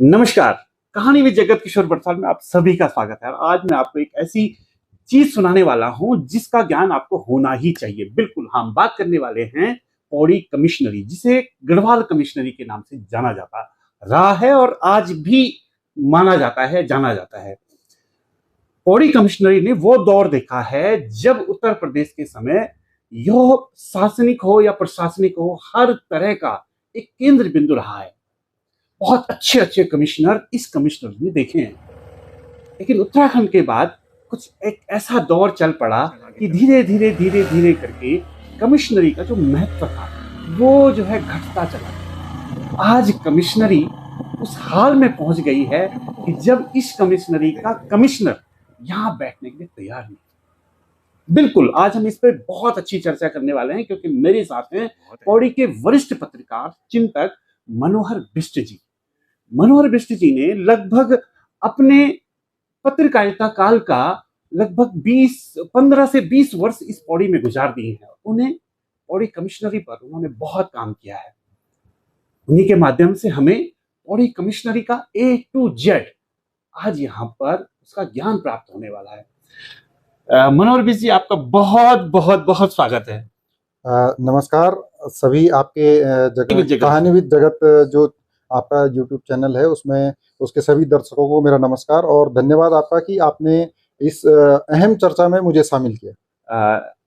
नमस्कार। कहानी विद जगत किशोर बरसाल में आप सभी का स्वागत है। आज मैं आपको एक ऐसी चीज सुनाने वाला हूं जिसका ज्ञान आपको होना ही चाहिए। बिल्कुल, हम बात करने वाले हैं पौड़ी कमिश्नरी, जिसे गढ़वाल कमिश्नरी के नाम से जाना जाता रहा है और आज भी माना जाता है, जाना जाता है। पौड़ी कमिश्नरी ने वो दौर देखा है जब उत्तर प्रदेश के समय यह शासनिक हो या प्रशासनिक हो, हर तरह का एक केंद्र बिंदु रहा है। बहुत अच्छे अच्छे कमिश्नर इस कमिश्नर ने देखे हैं, लेकिन उत्तराखंड के बाद कुछ एक ऐसा दौर चल पड़ा कि धीरे धीरे धीरे धीरे करके कमिश्नरी का जो महत्व था वो जो है घटता चला गया। आज कमिश्नरी उस हाल में पहुंच गई है कि जब इस कमिश्नरी का कमिश्नर यहां बैठने के लिए तैयार नहीं। बिल्कुल, आज हम इस पर बहुत अच्छी चर्चा करने वाले हैं, क्योंकि मेरे साथ हैं पौड़ी के वरिष्ठ पत्रकार चिंतक मनोहर बिष्ट जी। मनोहर बिष्ट जी ने लगभग अपने पत्रकारिता काल का लगभग 15 से 20 वर्ष इस पौड़ी में गुजार दिए हैं। उन्हें पौड़ी कमिश्नरी पर उन्होंने बहुत काम किया है। उन्हीं के माध्यम से हमें पौड़ी कमिश्नरी का A to Z आज यहाँ पर उसका ज्ञान प्राप्त होने वाला है। मनोहर बिष्ट जी, आपका बहुत बहुत बहुत स्वागत है। नमस्कार सभी। आपके कहानी विद जगत जो आपका YouTube चैनल है उसमें उसके सभी दर्शकों को मेरा नमस्कार और धन्यवाद आपका कि आपने इस अहम चर्चा में मुझे शामिल किया।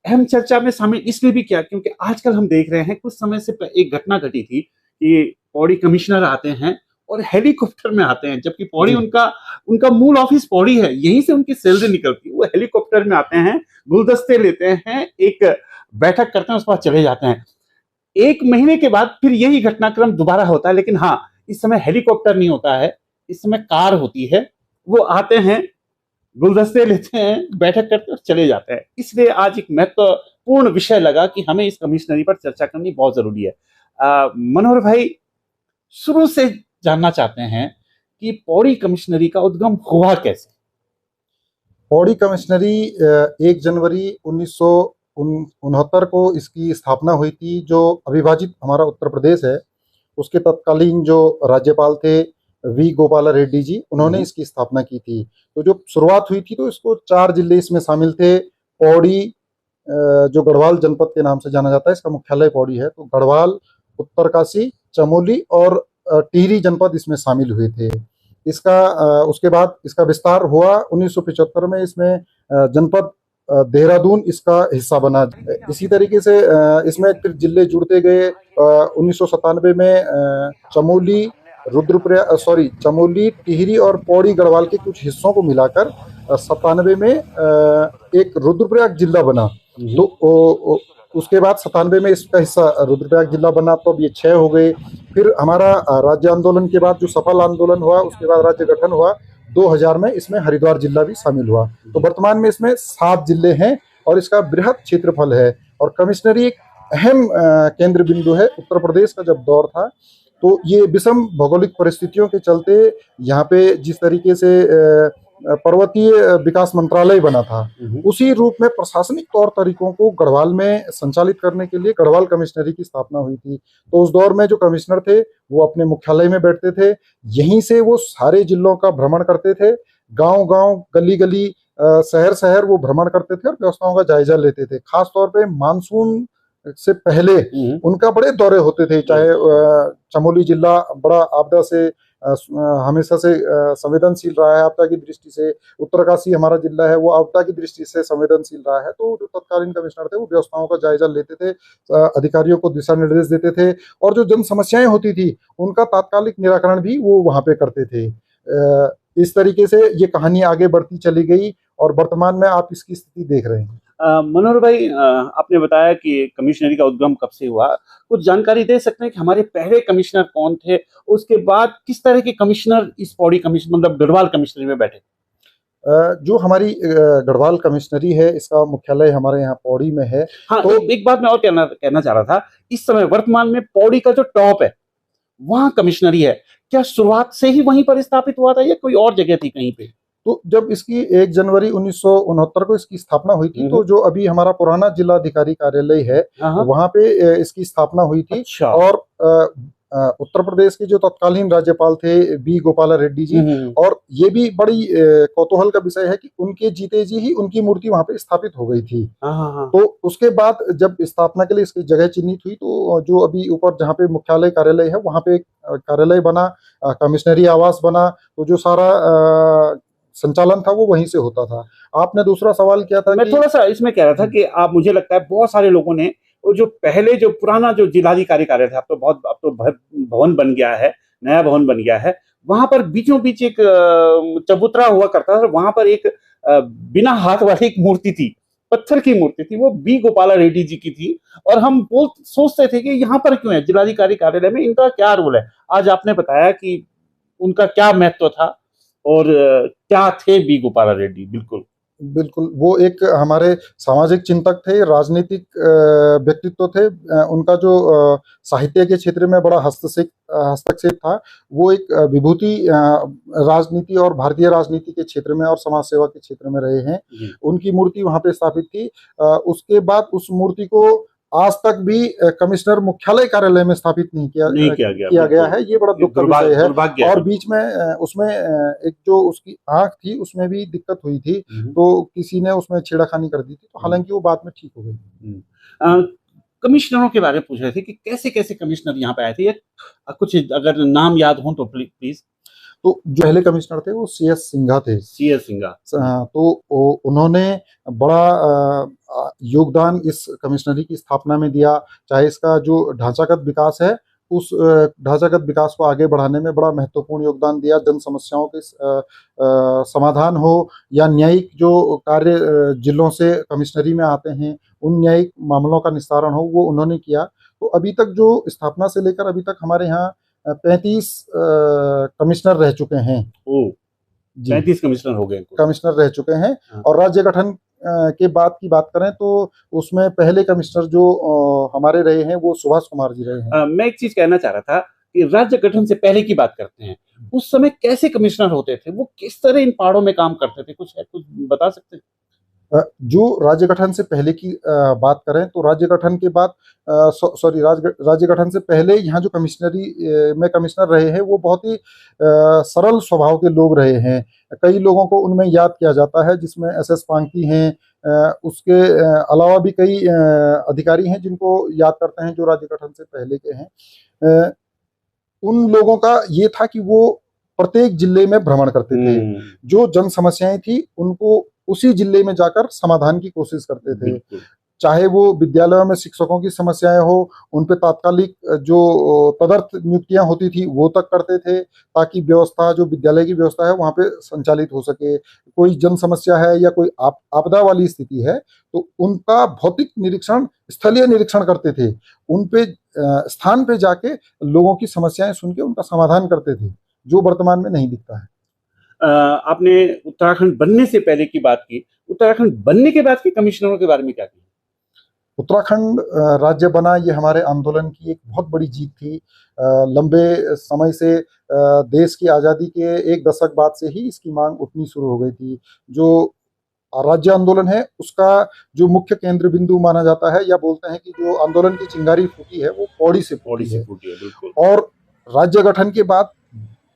अहम चर्चा में शामिल इसलिए भी किया क्योंकि आजकल हम देख रहे हैं, कुछ समय से एक घटना घटी थी कि पौड़ी कमिश्नर आते हैं और हेलीकॉप्टर में आते हैं, जबकि पौड़ी उनका मूल ऑफिस पौड़ी है, यहीं से उनकी सैलरी निकलती है। वो हेलीकॉप्टर में आते हैं, गुलदस्ते लेते हैं, एक बैठक करते हैं, उसके बाद चले जाते हैं। एक महीने के बाद फिर यही घटनाक्रम दोबारा होता है, लेकिन हाँ, इस समय हेलीकॉप्टर नहीं होता है, इस समय कार होती है। वो आते हैं, गुलदस्ते लेते हैं, बैठक करते हैं और चले जाते हैं। इसलिए आज एक महत्वपूर्ण विषय लगा कि हमें इस कमिश्नरी पर चर्चा करनी बहुत जरूरी है। मनोहर भाई, शुरू से जानना चाहते हैं कि पौड़ी कमिश्नरी का उद्गम हुआ कैसे? पौड़ी कमिश्नरी 1 जनवरी 1969 को इसकी स्थापना हुई थी। जो अविभाजित हमारा उत्तर प्रदेश है उसके तत्कालीन जो राज्यपाल थे वी गोपाला रेड्डी जी, उन्होंने इसकी स्थापना की थी। तो जो शुरुआत हुई थी तो इसको 4 जिले इसमें शामिल थे। पौड़ी जो गढ़वाल जनपद के नाम से जाना जाता है, इसका मुख्यालय पौड़ी है। तो गढ़वाल, उत्तरकाशी, चमोली और टिहरी जनपद इसमें शामिल हुए थे। इसका उसके बाद इसका विस्तार हुआ 1975 में। इसमें जनपद देहरादून इसका हिस्सा बना। इसी तरीके से इसमें फिर जिले जुड़ते गए। 1997 में चमोली, चमोली, टिहरी और पौड़ी गढ़वाल के कुछ हिस्सों को मिलाकर 97 में एक रुद्रप्रयाग जिला बना। तो उसके बाद 97 में इसका हिस्सा रुद्रप्रयाग जिला बना, तो अब ये 6 हो गए। फिर हमारा राज्य आंदोलन के बाद जो सफल आंदोलन हुआ, उसके बाद राज्य गठन हुआ 2000 में, इसमें हरिद्वार जिला भी शामिल हुआ। तो वर्तमान में इसमें 7 जिले हैं और इसका बृहद क्षेत्रफल है। और कमिश्नरी एक अहम केंद्र बिंदु है। उत्तर प्रदेश का जब दौर था तो ये विषम भौगोलिक परिस्थितियों के चलते यहाँ पे जिस तरीके से पर्वतीय विकास मंत्रालय बना था, उसी रूप में प्रशासनिक तौर तरीकों को गढ़वाल में संचालित करने के लिए गढ़वाल कमिश्नरी की स्थापना हुई थी। तो उस दौर में जो कमिश्नर थे वो अपने मुख्यालय में बैठते थे, यहीं से वो सारे जिलों का भ्रमण करते थे। गांव गांव, गली गली, शहर शहर वो भ्रमण करते थे और व्यवस्थाओं का जायजा लेते थे। खास तौर पे मानसून से पहले उनका बड़े दौरे होते थे। चाहे चमोली जिला बड़ा आपदा से हमेशा से संवेदनशील रहा है आपदा की दृष्टि से। उत्तरकाशी हमारा जिला है, वो आपदा की दृष्टि से संवेदनशील रहा है। तो जो तत्कालीन कमिश्नर थे वो व्यवस्थाओं का जायजा लेते थे, अधिकारियों को दिशा निर्देश देते थे और जो जन समस्याएं होती थी उनका तात्कालिक निराकरण भी वो वहां पे करते थे। इस तरीके से ये कहानी आगे बढ़ती चली गई और वर्तमान में आप इसकी स्थिति देख रहे हैं। मनोहर भाई, आपने बताया कि कमिश्नरी का उद्गम कब से हुआ, कुछ जानकारी दे सकते हैं कि हमारे पहले कमिश्नर कौन थे, उसके बाद किस तरह के कमिश्नर इस पौड़ी कमिश्नर मतलब गढ़वाल कमिश्नरी में बैठे? जो हमारी गढ़वाल कमिश्नरी है इसका मुख्यालय हमारे यहाँ पौड़ी में है। हाँ, तो एक बात मैं और कहना चाह रहा था, इस समय वर्तमान में पौड़ी का जो टॉप है वहां कमिश्नरी है, क्या शुरुआत से ही वहीं पर स्थापित हुआ था या कोई और जगह थी कहीं पे? तो जब इसकी 1 जनवरी 1969 को इसकी स्थापना हुई थी, तो जो अभी हमारा पुराना जिलाधिकारी कार्यालय है वहां पे इसकी स्थापना हुई थी। अच्छा। और उत्तर प्रदेश के जो तत्कालीन राज्यपाल थे बी गोपाला रेड्डी जी, और ये भी बड़ी कौतूहल का विषय है कि उनके जीते जी ही उनकी मूर्ति वहां पे स्थापित हो गई थी। तो उसके बाद जब स्थापना के लिए इसकी जगह चिन्हित हुई, तो जो अभी ऊपर जहाँ पे मुख्यालय कार्यालय है वहां पे एक कार्यालय बना, कमिश्नरी आवास बना, तो जो सारा संचालन था वो वहीं से होता था। आपने दूसरा सवाल किया था मैं थोड़ा सा इसमें कह रहा था कि आप, मुझे लगता है बहुत सारे लोगों ने वो जो पहले जो पुराना जो जिलाधिकारी कार्यालय था, अब तो भवन बन गया है, नया भवन बन गया है, वहां पर बीचों बीच एक चबूतरा हुआ करता था, वहां पर एक बिना हाथ वाली एक मूर्ति थी, पत्थर की मूर्ति थी, वो बी गोपाला रेड्डी जी की थी। और हम सोचते थे कि यहाँ पर क्यों है, जिलाधिकारी कार्यालय में इनका क्या रोल है। आज आपने बताया कि उनका क्या महत्व था और क्या थे बी गोपाला रेड्डी। बिल्कुल बिल्कुल, वो एक हमारे सामाजिक चिंतक थे, राजनीतिक व्यक्तित्व थे। उनका जो साहित्य के क्षेत्र में बड़ा हस्तक्षेप था, वो एक विभूति राजनीति और भारतीय राजनीति के क्षेत्र में और समाज सेवा के क्षेत्र में रहे हैं। उनकी मूर्ति वहां पे स्थापित थी। उसके बाद उस मूर्ति को आज तक भी कमिश्नर मुख्यालय कार्यालय में स्थापित नहीं किया गया है। ये बड़ा दुख का विषय है। और बीच में उसमें एक जो उसकी आंख थी उसमें भी दिक्कत हुई थी, तो किसी ने उसमें छेड़खानी कर दी थी, तो हालांकि वो बाद में ठीक हो गई। कमिश्नरों के बारे में पूछ रहे थे कि कैसे कैसे कमिश्नर यहाँ पे आए थे, कुछ अगर नाम याद हो तो प्लीज। तो जो पहले कमिश्नर थे वो CS सिंघा थे। CS सिंघा। तो उन्होंने बड़ा योगदान इस कमिश्नरी की स्थापना में दिया। चाहे इसका जो ढांचागत विकास है, उस ढांचागत विकास को आगे बढ़ाने में बड़ा महत्वपूर्ण योगदान दिया। जन समस्याओं के समाधान हो या न्यायिक जो कार्य जिलों से कमिश्नरी में आते हैं, उन न्यायिक मामलों का निस्तारण हो, वो उन्होंने किया। तो अभी तक जो स्थापना से लेकर अभी तक हमारे यहाँ 35 कमिश्नर रह चुके हैं। 35 कमिश्नर हो गए, कमिश्नर रह चुके हैं। और राज्य गठन के बाद की बात करें तो उसमें पहले कमिश्नर जो हमारे रहे हैं वो सुभाष कुमार जी रहे हैं। मैं एक चीज कहना चाह रहा था कि राज्य गठन से पहले की बात करते हैं, उस समय कैसे कमिश्नर होते थे, वो किस तरह इन पहाड़ों में काम करते थे, कुछ बता सकते हैं? जो राज्य गठन से पहले की बात करें तो राज्य गठन के बाद राज्य गठन से पहले यहाँ जो कमिश्नरी में कमिश्नर रहे हैं वो बहुत ही सरल स्वभाव के लोग रहे हैं। कई लोगों को उनमें याद किया जाता है, जिसमें SS पांकी हैं। उसके अलावा भी कई अधिकारी हैं जिनको याद करते हैं जो राज्य गठन से पहले के हैं। उन लोगों का ये था कि वो प्रत्येक जिले में भ्रमण करते थे, जो जन समस्याएं थी उनको उसी जिले में जाकर समाधान की कोशिश करते थे। चाहे वो विद्यालयों में शिक्षकों की समस्याएं हो, उन पे तात्कालिक जो तदर्थ नियुक्तियां होती थी वो तक करते थे, ताकि व्यवस्था जो विद्यालय की व्यवस्था है वहां पे संचालित हो सके। कोई जन समस्या है या कोई आपदा वाली स्थिति है तो उनका भौतिक निरीक्षण, स्थलीय निरीक्षण करते थे। उन पे स्थान पे जाके लोगों की समस्याएं सुन के उनका समाधान करते थे, जो वर्तमान में नहीं दिखता है। आपने उत्तराखंड बनने से पहले की बात की, उत्तराखंड बनने के बाद के कमिश्नरों के बारे में क्या कहें? उत्तराखंड राज्य बना, ये हमारे आंदोलन की एक बहुत बड़ी जीत थी। लंबे समय से देश की आज़ादी के 1 दशक बाद से ही इसकी मांग उठनी शुरू हो गई थी। जो राज्य आंदोलन है उसका जो मुख्य केंद्र बिंदु माना जाता है, या बोलते हैं कि जो आंदोलन की चिंगारी फूटी है वो पौड़ी से फूटी है। बिल्कुल। और राज्य गठन के बाद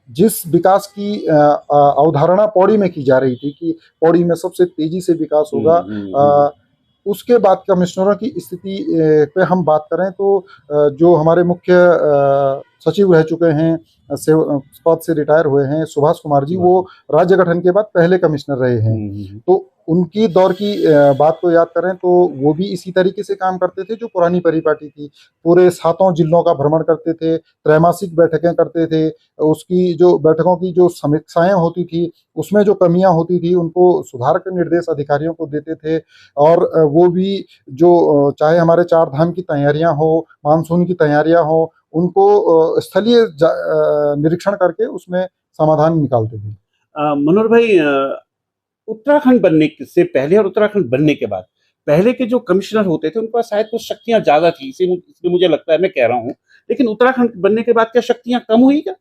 जिस विकास की अवधारणा पौड़ी में की जा रही थी कि पौड़ी में सबसे तेजी से विकास होगा, उसके बाद कमिश्नरों की स्थिति पे हम बात करें तो जो हमारे मुख्य सचिव रह चुके हैं, पद से रिटायर हुए हैं, सुभाष कुमार जी, वो राज्य गठन के बाद पहले कमिश्नर रहे हैं। तो उनकी दौर की बात को याद करें तो वो भी इसी तरीके से काम करते थे जो पुरानी परिपाटी थी। पूरे 7 जिलों का भ्रमण करते थे, त्रैमासिक बैठकें करते थे। उसकी जो बैठकों की जो समीक्षाएं होती थी उसमें जो कमियां होती थी उनको सुधार के निर्देश अधिकारियों को देते थे। और वो भी जो चाहे हमारे 4 धाम की तैयारियां हो, मानसून की तैयारियां हो, उनको स्थलीय निरीक्षण करके उसमें समाधान निकालते थे। मनोहर भाई, उत्तराखंड बनने से पहले और उत्तराखंड बनने के बाद पहले के जो कमिश्नर होते थे उनके पास शायद कुछ शक्तियां ज्यादा थी, इसलिए मुझे लगता है, मैं कह रहा हूं, लेकिन उत्तराखंड बनने के बाद क्या शक्तियां कम हुई क्या?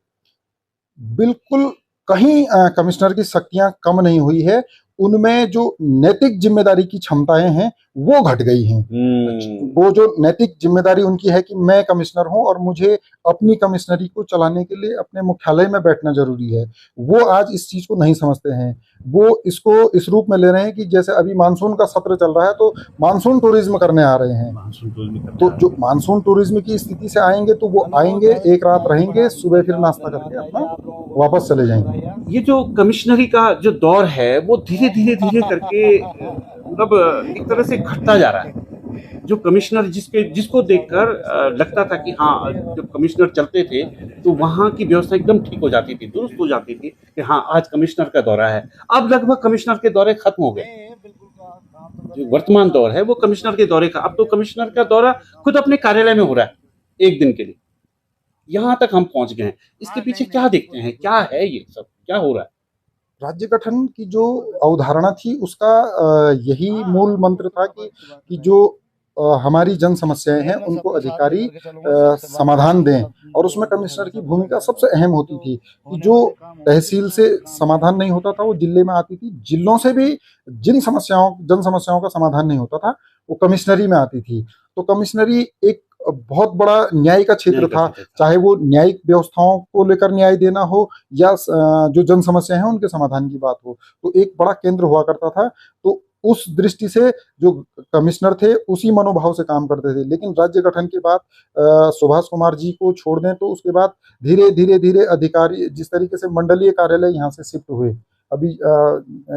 बिल्कुल, कहीं कमिश्नर की शक्तियां कम नहीं हुई है। उनमें जो नैतिक जिम्मेदारी की क्षमताएं हैं वो घट गई हैं। वो जो नैतिक जिम्मेदारी उनकी है कि मैं कमिश्नर हूं और मुझे अपनी कमिश्नरी को चलाने के लिए अपने मुख्यालय में बैठना जरूरी है, वो आज इस चीज को नहीं समझते हैं। वो इसको इस रूप में ले रहे हैं कि जैसे अभी मानसून का सत्र चल रहा है तो मानसून टूरिज्म करने आ रहे हैं। तो जो मानसून टूरिज्म की स्थिति से आएंगे तो वो आएंगे, एक रात रहेंगे, सुबह फिर नाश्ता करके अपना वापस चले जाएंगे। ये जो कमिश्नरी का जो दौर है वो धीरे धीरे धीरे करके मतलब एक तरह से घटता जा रहा है। जो कमिश्नर जिसको देखकर लगता था कि हाँ, जब कमिश्नर चलते थे तो वहाँ की व्यवस्था एकदम ठीक हो जाती थी, दुरुस्त हो जाती थी कि हाँ आज कमिश्नर का दौरा है। अब लगभग कमिश्नर के दौरे खत्म हो गए। जो वर्तमान दौर है वो कमिश्नर के दौरे का, अब तो कमिश्नर का दौरा खुद अपने कार्यालय में हो रहा है एक दिन के लिए। यहाँ तक हम पहुंच गए हैं। इसके पीछे क्या देखते हैं, क्या है ये सब, क्या हो रहा है? राज्य गठन की जो अवधारणा थी उसका यही मूल मंत्र था कि जो हमारी जन समस्याएं हैं उनको अधिकारी समाधान दें, और उसमें कमिश्नर की भूमिका सबसे अहम होती थी कि जो तहसील से समाधान नहीं होता था वो जिले में आती थी, जिलों से भी जन समस्याओं का समाधान नहीं होता था वो कमिश्नरी में आती थी। तो कमिश्नरी एक बहुत बड़ा न्याय का क्षेत्र था, चाहे वो न्यायिक व्यवस्थाओं को लेकर न्याय देना हो या जो जन समस्या है उनके समाधान की बात हो, तो एक बड़ा केंद्र हुआ करता था। तो उस दृष्टि से जो कमिश्नर थे उसी मनोभाव से काम करते थे। लेकिन राज्य गठन के बाद सुभाष कुमार जी को छोड़ दें तो उसके बाद धीरे धीरे धीरे अधिकारी जिस तरीके से मंडलीय कार्यालय यहाँ से शिफ्ट हुए, अभी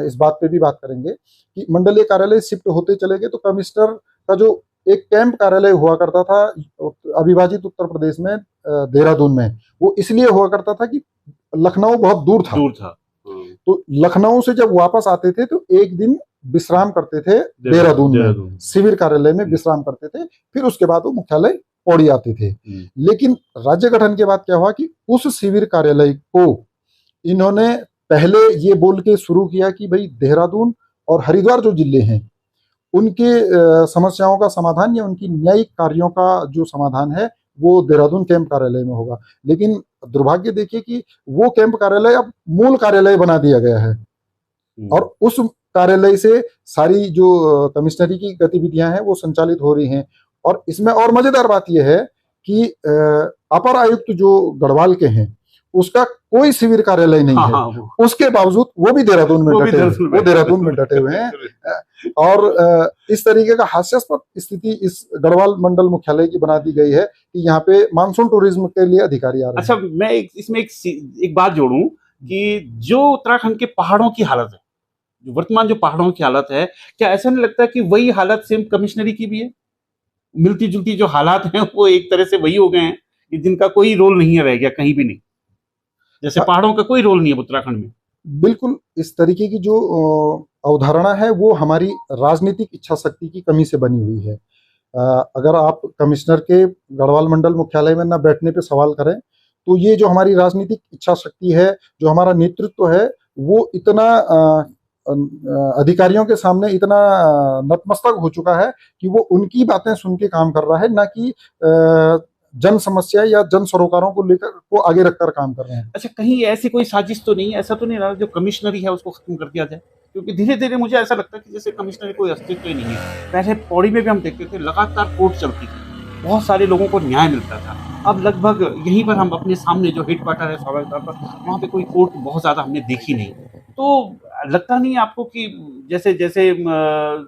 इस बात पे भी बात करेंगे कि मंडलीय कार्यालय शिफ्ट होते चले गए, तो कमिश्नर का जो एक कैंप कार्यालय हुआ करता था अविभाजित उत्तर प्रदेश में देहरादून में, वो इसलिए हुआ करता था कि लखनऊ बहुत दूर था। तो लखनऊ से जब वापस आते थे तो एक दिन विश्राम करते थे देहरादून में, शिविर कार्यालय में विश्राम करते थे, फिर उसके बाद वो मुख्यालय पौड़ी आते थे। लेकिन राज्य गठन के बाद क्या हुआ कि उस शिविर कार्यालय को इन्होंने पहले ये बोल के शुरू किया कि भाई देहरादून और हरिद्वार जो जिले हैं उनके समस्याओं का समाधान या उनकी न्यायिक कार्यों का जो समाधान है वो देहरादून कैंप कार्यालय में होगा। लेकिन दुर्भाग्य देखिए कि वो कैंप कार्यालय अब मूल कार्यालय बना दिया गया है और उस कार्यालय से सारी जो कमिश्नरी की गतिविधियां हैं वो संचालित हो रही हैं। और इसमें और मजेदार बात यह है कि अपर आयुक्त जो गढ़वाल के हैं उसका कोई शिविर कार्यालय नहीं है, उसके बावजूद वो भी देहरादून में डटे हुए हैं। और इस तरीके का हास्यास्पद स्थिति इस गढ़वाल मंडल मुख्यालय की बना दी गई है कि यहाँ पे मानसून टूरिज्म के लिए अधिकारी आ रहे हैं। अच्छा, मैं इसमें एक बात जोड़ूं कि जो उत्तराखंड के पहाड़ों की हालत है, जो वर्तमान जो पहाड़ों की हालत है, क्या ऐसा नहीं लगता कि वही हालत सेम कमिश्नरी की भी है? मिलती जुलती जो हालात हैं वो एक तरह से वही हो गए हैं कि जिनका कोई रोल नहीं रह गया कहीं भी नहीं, जैसे पहाड़ों का कोई रोल नहीं है उत्तराखंड में। बिल्कुल, इस तरीके की जो अवधारणा है वो हमारी राजनीतिक इच्छा शक्ति की कमी से बनी हुई है। अगर आप कमिश्नर के गढ़वाल मंडल मुख्यालय में न बैठने पे सवाल करें तो ये जो हमारी राजनीतिक इच्छा शक्ति है, जो हमारा नेतृत्व है, वो इतना अधिकारियों के सामने इतना नतमस्तक हो चुका है कि वो उनकी बातें सुन के काम कर रहा है, ना कि जन समस्या या जन सरोकारों को लेकर को आगे रखकर काम कर रहे हैं। अच्छा, कहीं ऐसी कोई साजिश तो नहीं है, ऐसा तो नहीं रहा जो कमिश्नरी है उसको खत्म कर दिया जाए? क्योंकि धीरे धीरे मुझे ऐसा लगता है कि जैसे कमिश्नरी कोई अस्तित्व ही नहीं है। पहले पौड़ी में भी हम देखते थे लगातार कोर्ट चलती थी, बहुत सारे लोगों को न्याय मिलता था। अब लगभग यहीं पर हम अपने सामने जो हेडक्वार्टर है स्वागत पर, वहाँ पे कोई कोर्ट बहुत ज्यादा हमने देखी नहीं। तो लगता नहीं है आपको कि जैसे जैसे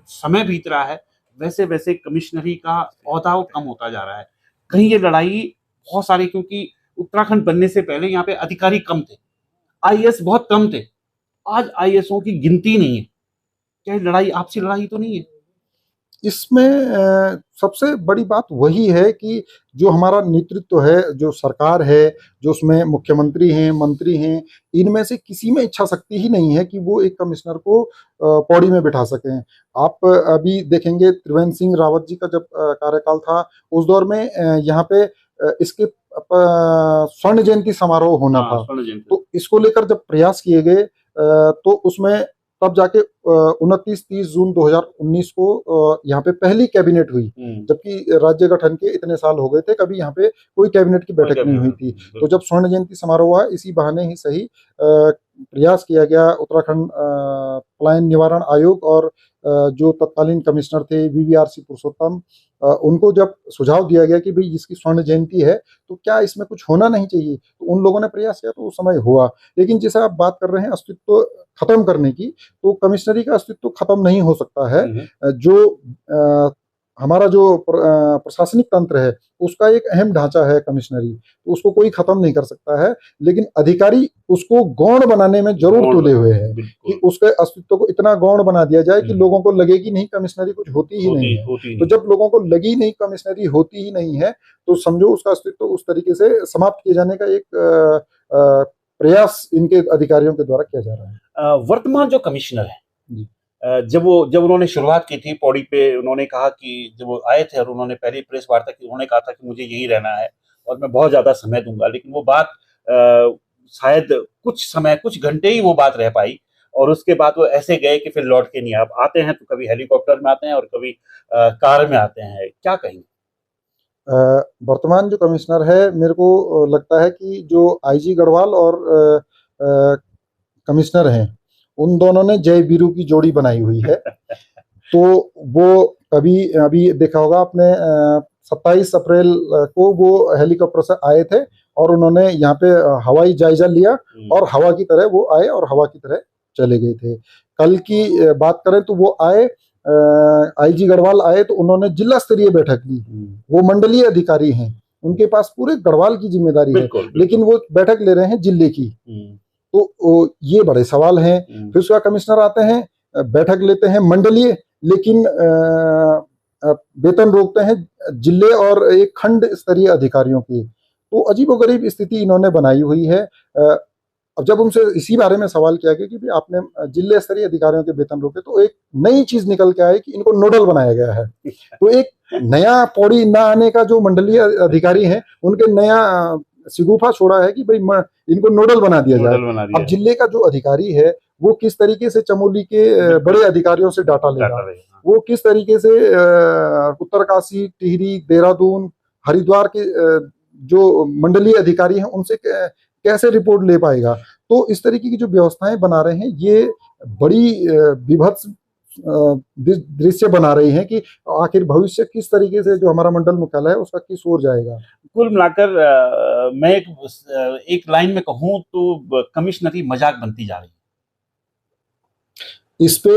समय बीत रहा है वैसे वैसे कमिश्नरी का औहदा कम होता जा रहा है? कहीं ये लड़ाई बहुत सारी, क्योंकि उत्तराखंड बनने से पहले यहाँ पे अधिकारी कम थे, आईएएस बहुत कम थे, आज आईएएसओं की गिनती नहीं है। क्या लड़ाई आपसी लड़ाई तो नहीं है इसमें? सबसे बड़ी बात वही है कि जो हमारा नेतृत्व है, जो सरकार है, जो उसमें मुख्यमंत्री हैं, मंत्री हैं, इनमें से किसी में इच्छा शक्ति ही नहीं है कि वो एक कमिश्नर को पौड़ी में बिठा सकें। आप अभी देखेंगे त्रिवेंद्र सिंह रावत जी का जब कार्यकाल था उस दौर में यहाँ पे इसके स्वर्ण जयंती समारोह होना था, तो इसको लेकर जब प्रयास किए गए तो उसमें तब जाके 29-30 जून 2019 को यहाँ पे पहली कैबिनेट हुई, जबकि राज्य गठन के इतने साल हो गए थे, कभी यहाँ पे कोई कैबिनेट की बैठक नहीं हुई थी। तो जब स्वर्ण जयंती समारोह हुआ, इसी बहाने ही सही प्रयास किया गया उत्तराखंड पलायन निवारण आयोग और जो तत्कालीन कमिश्नर थे वीवीआरसी पुरुषोत्तम, उनको जब सुझाव दिया गया कि भाई इसकी स्वर्ण जयंती है तो क्या इसमें कुछ होना नहीं चाहिए, तो उन लोगों ने प्रयास किया, तो उस समय हुआ। लेकिन जैसे आप बात कर रहे हैं अस्तित्व खत्म करने की, तो कमिश्नरी का अस्तित्व खत्म नहीं हो सकता है। जो हमारा जो प्रशासनिक तंत्र है उसका एक अहम ढांचा है कमिश्नरी, तो उसको कोई खत्म नहीं कर सकता है, लेकिन अधिकारी उसको गौण बनाने में जरूर तुले हुए हैं कि उसके अस्तित्व को इतना गौण बना दिया जाए कि लोगों को लगे कि नहीं कमिश्नरी कुछ होती ही नहीं है। तो जब लोगों को लगी नहीं कमिश्नरी होती ही नहीं है, तो समझो उसका अस्तित्व उस तरीके से समाप्त किए जाने का एक प्रयास इनके अधिकारियों के द्वारा किया जा रहा है। वर्तमान जो कमिश्नर है, जब उन्होंने शुरुआत की थी पौड़ी पे, उन्होंने कहा कि जब वो आए थे और उन्होंने पहली प्रेस वार्ता की, उन्होंने कहा था कि मुझे यही रहना है और मैं बहुत ज्यादा समय दूंगा, लेकिन वो बात शायद कुछ घंटे ही वो बात रह पाई और उसके बाद वो ऐसे गए कि फिर लौट के नहीं। आप आते हैं तो कभी हेलीकॉप्टर में आते हैं और कभी कार में आते हैं, क्या कहेंगे? वर्तमान जो कमिश्नर है, मेरे को लगता है कि जो आईजी गढ़वाल और कमिश्नर हैं, उन दोनों ने जय वीरू की जोड़ी बनाई हुई है। तो वो कभी अभी देखा होगा आपने, 27 अप्रैल को वो हेलीकॉप्टर से आए थे और उन्होंने यहाँ पे हवाई जायजा लिया और हवा की तरह वो आए और हवा की तरह चले गए थे। कल की बात करें तो वो आए, आईजी गढ़वाल आए तो उन्होंने जिला स्तरीय बैठक ली। वो मंडलीय अधिकारी हैं, उनके पास पूरे गढ़वाल की जिम्मेदारी है, लेकिन वो बैठक ले रहे हैं जिले की। तो ये बड़े सवाल हैं। फिर उसका कमिश्नर आते हैं, बैठक लेते हैं मंडलीय, लेकिन वेतन रोकते हैं जिले और एक खंड स्तरीय अधिकारियों की। तो अजीबोगरीब स्थिति इन्होंने बनाई हुई है। अब जब उनसे इसी बारे में सवाल किया गया कि भी आपने जिले स्तरीय अधिकारियों के वेतन रोके, तो एक नई चीज निकल के आई कि इनको नोडल बनाया गया है। तो एक नया पौड़ी ना आने का जो मंडलीय अधिकारी हैं, उनके नया सिगुफा छोड़ा है कि भाई इनको नोडल बना दिया जाए। अब जिले का जो अधिकारी है वो किस तरीके से चमोली के बड़े अधिकारियों से डाटा लेगा, वो किस तरीके से उत्तरकाशी, टिहरी, देहरादून, हरिद्वार के जो मंडलीय अधिकारी हैं उनसे कैसे रिपोर्ट ले पाएगा। तो इस तरीके की जो व्यवस्थाएं बना रहे हैं, ये बड़ी विभत्स दृश्य बना रही हैं कि आखिर भविष्य किस तरीके से जो हमारा मंडल मुख्यालय है उसका किस ओर जाएगा। कुल मिलाकर मैं एक लाइन में कहूं तो कमिश्नरी मजाक बनती जा रही है। इस पे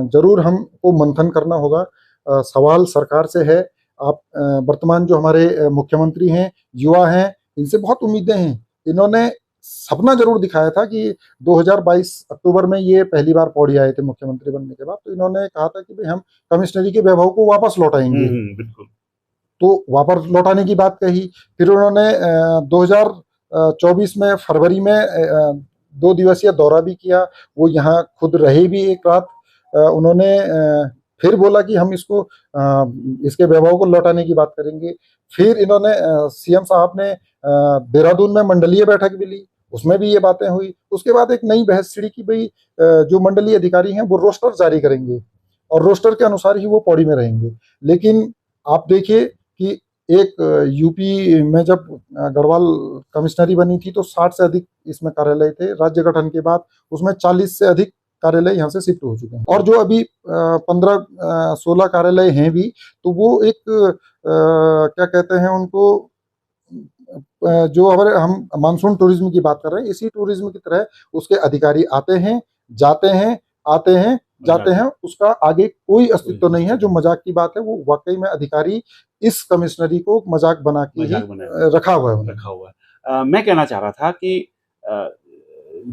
जरूर हमको मंथन करना होगा। सवाल सरकार से है। आप वर्तमान जो हमारे मुख्यमंत्री हैं, युवा हैं, इनसे बहुत उम्मीदें हैं। इन्होंने सपना जरूर दिखाया था कि 2022 अक्टूबर में ये पहली बार पौड़ी आए थे मुख्यमंत्री बनने के बाद, तो इन्होंने कहा था कि भाई हम कमिश्नरी के वैभव को वापस लौटाएंगे। बिल्कुल। तो वापस लौटाने की बात कही। फिर उन्होंने 2024 में फरवरी में 2 दिवसीय दौरा भी किया। वो यहाँ खुद रहे भी एक रात। उन्होंने फिर बोला कि हम इसके वैभव को लौटाने की बात करेंगे। फिर इन्होंने सीएम साहब ने देहरादून में मंडलीय बैठक भी ली, उसमें भी ये बातें हुई। उसके बाद एक नई बहस छिड़ी कि भाई जो मंडलीय अधिकारी हैं वो रोस्टर जारी करेंगे और रोस्टर के अनुसार ही वो पौड़ी में रहेंगे। लेकिन आप देखिए कि एक यूपी में जब गढ़वाल कमिश्नरी बनी थी तो 60 से अधिक इसमें कार्यालय थे। राज्य गठन के बाद उसमें 40 से अधिक कार्यालय यहाँ से शिफ्ट हो चुके हैं, और जो अभी 15-16 कार्यालय हैं भी, तो वो एक क्या कहते हैं उनको, जो हमारे हम मानसून टूरिज्म की बात कर रहे हैं, इसी टूरिज्म की तरह उसके अधिकारी आते हैं, जाते हैं, आते हैं, जाते हैं, उसका आगे कोई अस्तित्व नहीं है। जो मजाक की बात है वो वाकई में अधिकारी इस कमिश्नरी को मजाक बना के ही रखा हुआ है। मैं कहना चाह रहा था कि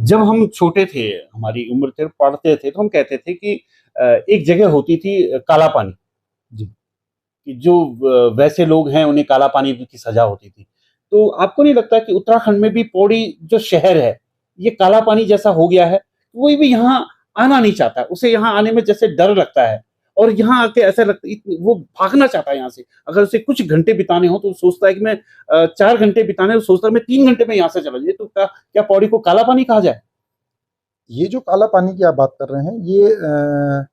जब हम छोटे थे, हमारी उम्र थे, पढ़ते थे, तो हम कहते थे कि एक जगह होती थी काला पानी जी, कि जो वैसे लोग हैं उन्हें काला पानी की सजा होती थी। तो आपको नहीं लगता कि उत्तराखंड में भी पौड़ी जो शहर है ये काला पानी जैसा हो गया है? कोई भी यहाँ आना नहीं चाहता, उसे यहाँ आने में जैसे डर लगता है, और यहाँ आके ऐसा लगता वो भागना चाहता है यहाँ से। अगर उसे कुछ घंटे बिताने हो तो सोचता है कि मैं 4 घंटे बिताने, तो सोचता है मैं 3 घंटे में यहाँ से चला जाए। तो क्या पौड़ी को काला पानी कहा जाए? ये जो काला पानी की आप बात कर रहे हैं, ये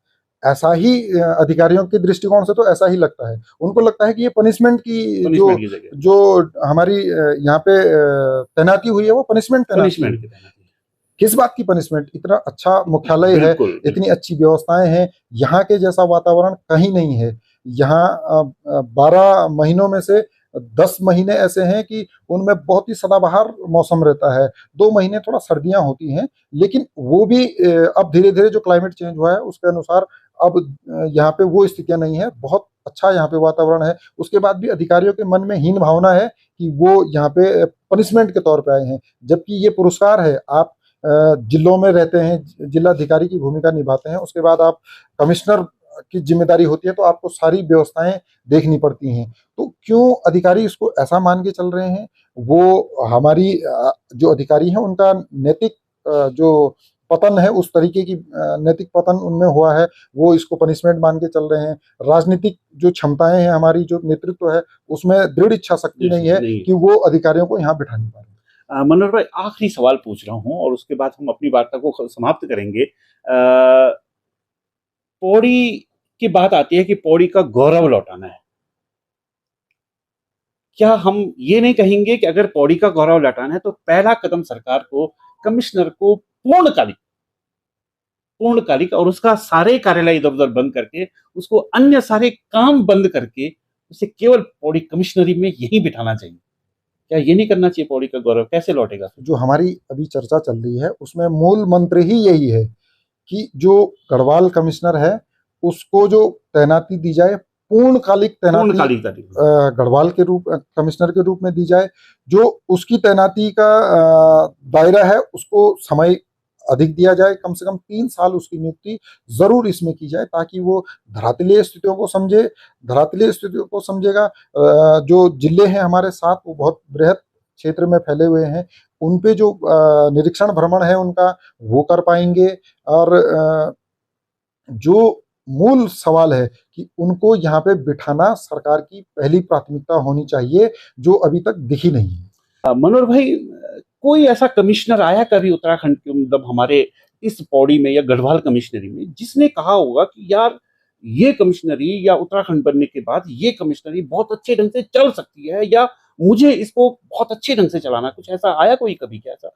ऐसा ही अधिकारियों के दृष्टिकोण से तो ऐसा ही लगता है। उनको लगता है कि ये पनिशमेंट की पनिशमेंट की जगह जो हमारी यहाँ पे तैनाती हुई है वो पनिशमेंट तैनाती पनिशमेंट है। की तैनाती किस बात की पनिशमेंट? इतना अच्छा मुख्यालय है, बिल्कुल बिल्कुल इतनी अच्छी व्यवस्थाएं हैं, यहाँ के जैसा वातावरण कहीं नहीं है। यहाँ 12 महीनों में से 10 महीने ऐसे हैं कि उनमें बहुत ही सदाबहार मौसम रहता है। 2 महीने थोड़ा सर्दियां होती हैं, लेकिन वो भी अब धीरे धीरे जो क्लाइमेट चेंज हुआ है उसके अनुसार अब यहाँ पे वो स्थितियां नहीं है। बहुत अच्छा यहाँ पे वातावरण है। उसके बाद भी अधिकारियों के मन में हीन भावना है कि वो यहाँ पे पनिशमेंट के तौर पे आए हैं, जबकि ये पुरस्कार है। आप जिलों में रहते हैं, जिलाधिकारी की भूमिका निभाते हैं, उसके बाद आप कमिश्नर की जिम्मेदारी होती है, तो आपको सारी व्यवस्थाएं देखनी पड़ती हैं। तो क्यों अधिकारी इसको ऐसा मान के चल रहे हैं? वो हमारी जो अधिकारी हैं उनका नैतिक जो पतन है, उस तरीके की नैतिक पतन उनमें हुआ है, वो इसको पनिशमेंट मान के चल रहे हैं। राजनीतिक जो क्षमताएं हैं, हमारी जो नेतृत्व है, उसमें दृढ़ इच्छा शक्ति नहीं है नहीं। कि वो अधिकारियों को यहाँ बिठा नहीं पा रहे। मनोहर भाई, आखिरी सवाल पूछ रहा हूं और उसके बाद हम अपनी वार्ता को समाप्त करेंगे। पौड़ी की बात आती है कि पौड़ी का गौरव लौटाना है। क्या हम ये नहीं कहेंगे कि अगर पौड़ी का गौरव लौटाना है तो पहला कदम सरकार को, कमिश्नर को पूर्णकालिक और उसका सारे कार्यालय इधर उधर बंद करके, उसको अन्य सारे काम बंद करके उसे केवल पौड़ी कमिश्नरी में यही बिठाना चाहिए? क्या ये नहीं करना चाहिए? पौड़ी का गौरव कैसे लौटेगा? जो हमारी अभी चर्चा चल रही है उसमें मूल मंत्र ही यही है कि जो गढ़वाल कमिश्नर है उसको जो तैनाती दी जाए, पूर्णकालिक तैनाती गढ़वाल के रूप कमिश्नर के रूप में दी जाए। जो उसकी तैनाती का दायरा है उसको समय अधिक दिया जाए, कम से कम 3 साल उसकी नियुक्ति जरूर इसमें की जाए, ताकि वो धरातलीय स्थितियों को समझे। धरातलीय स्थितियों को समझेगा, जो जिले हैं हमारे साथ वो बहुत बृहद क्षेत्र में फैले हुए हैं, उन पे जो निरीक्षण भ्रमण है उनका वो कर पाएंगे। और जो मूल सवाल है कि उनको यहाँ पे बिठाना सरकार की पहली प्राथमिकता होनी चाहिए, जो अभी तक दिखी नहीं है। मनोहर भाई, कोई ऐसा कमिश्नर आया कभी उत्तराखंड के, मतलब हमारे इस पौड़ी में या गढ़वाल कमिश्नरी में, जिसने कहा होगा कि यार ये कमिश्नरी या उत्तराखंड बनने के बाद ये कमिश्नरी बहुत अच्छे ढंग से चल सकती है, या मुझे इसको बहुत अच्छे ढंग से चलाना? कुछ ऐसा आया कोई कभी? क्या ऐसा?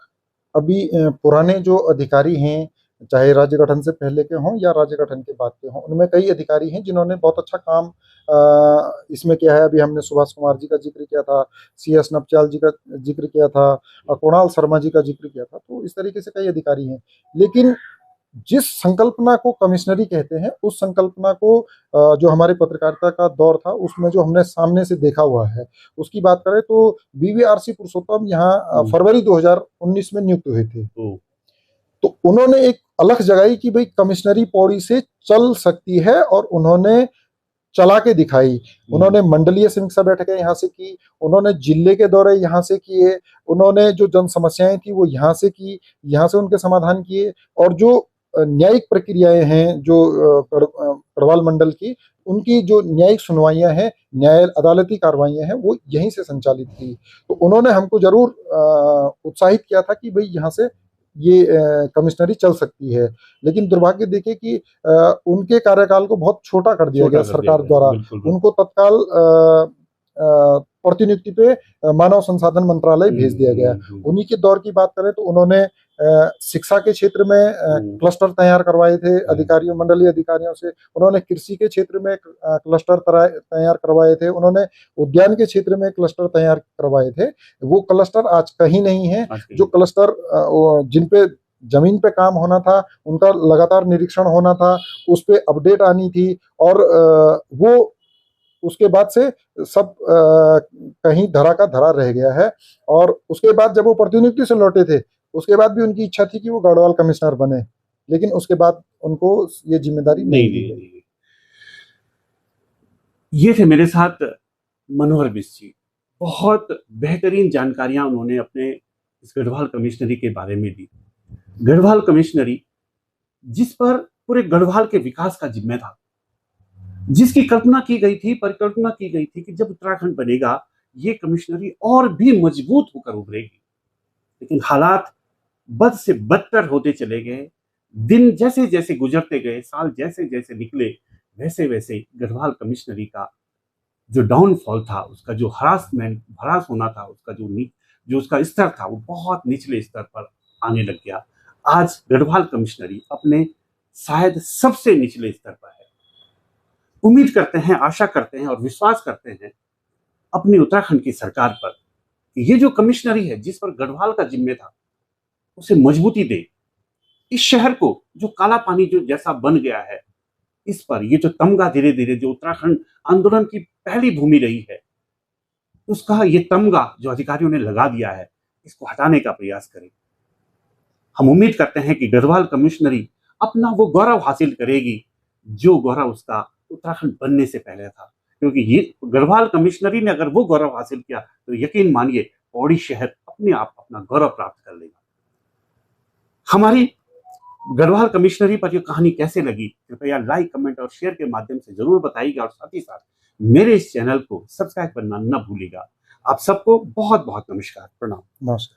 अभी पुराने जो अधिकारी हैं, चाहे राज्य गठन से पहले के हों या राज्य गठन के बाद के हों, उनमें कई अधिकारी हैं जिन्होंने बहुत अच्छा काम इसमें किया है। अभी हमने सुभाष कुमार जी का जिक्र किया था, CS नपचाल जी का जिक्र किया था, कुणाल शर्मा जी का जिक्र किया था। तो इस तरीके से कई अधिकारी हैं, लेकिन जिस संकल्पना को कमिश्नरी कहते हैं, उस संकल्पना को जो हमारे पत्रकारिता का दौर था उसमें जो हमने सामने से देखा हुआ है, उसकी बात करें तो BVRC पुरुषोत्तम यहाँ फरवरी 2019 में नियुक्त हुए थे। तो उन्होंने एक अलग जगाई कि भाई कमिश्नरी पौड़ी से चल सकती है, और उन्होंने चला के दिखाई। उन्होंने मंडलीय समीक्षा बैठकें यहाँ से की, उन्होंने जिले के दौरे यहाँ से किए, उन्होंने जो जन समस्याएं थी वो यहाँ से की, यहाँ से उनके समाधान किए। और जो न्यायिक प्रक्रियाएं हैं जो गढ़वाल मंडल की, उनकी जो न्यायिक सुनवाइयां हैं, न्याय अदालती कार्रवाइयां हैं, वो यहीं से संचालित की। तो उन्होंने हमको जरूर उत्साहित किया था कि भाई यहाँ से ये कमिश्नरी चल सकती है। लेकिन दुर्भाग्य देखे कि उनके कार्यकाल को बहुत छोटा कर दिया गया सरकार द्वारा। उनको तत्काल प्रतिनियुक्ति पे मानव संसाधन मंत्रालय भेज दिया गया। उन्हीं के दौर की बात करें तो उन्होंने शिक्षा के क्षेत्र में क्लस्टर तैयार करवाए थे अधिकारियों, मंडलीय अधिकारियों से। उन्होंने कृषि के क्षेत्र में क्लस्टर तैयार करवाए थे, उन्होंने उद्यान के क्षेत्र में क्लस्टर तैयार करवाए थे। वो क्लस्टर आज कहीं नहीं है। जो क्लस्टर जिन पे जमीन पे काम होना था, उनका लगातार निरीक्षण होना था, उस पे अपडेट आनी थी, और वो उसके बाद से सब कहीं धरा का धरा रह गया है। और उसके बाद जब वो प्रतिनियुक्ति से लौटे थे, उसके बाद भी उनकी इच्छा थी कि वो गढ़वाल कमिश्नर बने, लेकिन उसके बाद उनको ये जिम्मेदारी नहीं दी गई। ये थे मेरे साथ मनोहर बिष्ट जी। बहुत बेहतरीन जानकारियां उन्होंने अपने इस गढ़वाल कमिश्नरी के बारे में दी। गढ़वाल कमिश्नरी जिस पर पूरे गढ़वाल के विकास का जिम्मा था, जिसकी कल्पना की गई थी, परिकल्पना की गई थी कि जब उत्तराखंड बनेगा ये कमिश्नरी और भी मजबूत होकर उभरेगी। लेकिन हालात बद से बदतर होते चले गए। दिन जैसे जैसे गुजरते गए, साल जैसे जैसे निकले, वैसे वैसे गढ़वाल कमिश्नरी का जो डाउनफॉल था, उसका जो हरास होना था, उसका जो उसका स्तर था, वो बहुत निचले स्तर पर आने लग गया। आज गढ़वाल कमिश्नरी अपने शायद सबसे निचले स्तर पर है। उम्मीद करते हैं, आशा करते हैं और विश्वास करते हैं अपनी उत्तराखंड की सरकार पर कि ये जो कमिश्नरी है जिस पर गढ़वाल का जिम्मे था, उसे मजबूती दे। इस शहर को जो काला पानी जो जैसा बन गया है, इस पर ये जो तमगा धीरे धीरे जो उत्तराखंड आंदोलन की पहली भूमि रही है, उसका ये तमगा जो अधिकारियों ने लगा दिया है, इसको हटाने का प्रयास करें। हम उम्मीद करते हैं कि गढ़वाल कमिश्नरी अपना वो गौरव हासिल करेगी जो गौरव उसका उत्तराखंड बनने से पहले था। क्योंकि ये गढ़वाल कमिश्नरी ने अगर वो गौरव हासिल किया तो यकीन मानिए पौड़ी शहर अपने आप अपना गौरव प्राप्त कर लेगा। हमारी गढ़वाल कमिश्नरी पर ये कहानी कैसे लगी, कृपया लाइक, कमेंट और शेयर के माध्यम से जरूर बताइएगा और साथ ही साथ मेरे इस चैनल को सब्सक्राइब करना न भूलिएगा। आप सबको बहुत बहुत नमस्कार, प्रणाम। नमस्कार।